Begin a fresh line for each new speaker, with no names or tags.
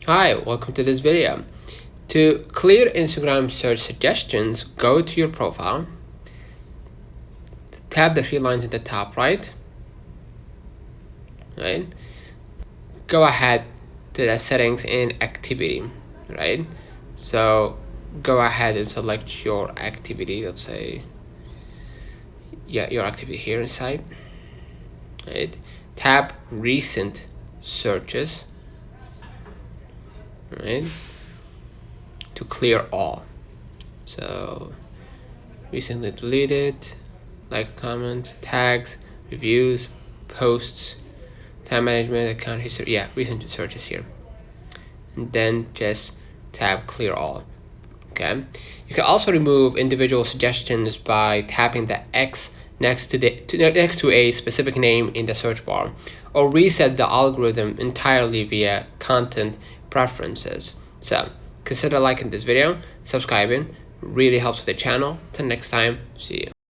Hi, welcome to this video. To clear Instagram search suggestions, go to your profile, tap the three lines at the top right, go ahead to the settings and activity, right? So go ahead and select your activity, let's say, your activity here inside, right? Tap recent searches, right, to clear all. So recently deleted, like, comments, tags, reviews, posts, time management, account history, recent searches here, and then just tap clear all. Okay, you can also remove individual suggestions by tapping the X next to a specific name in the search bar, or reset the algorithm entirely via content preferences. So consider liking this video, subscribing, really helps with the channel. Till next time, see you.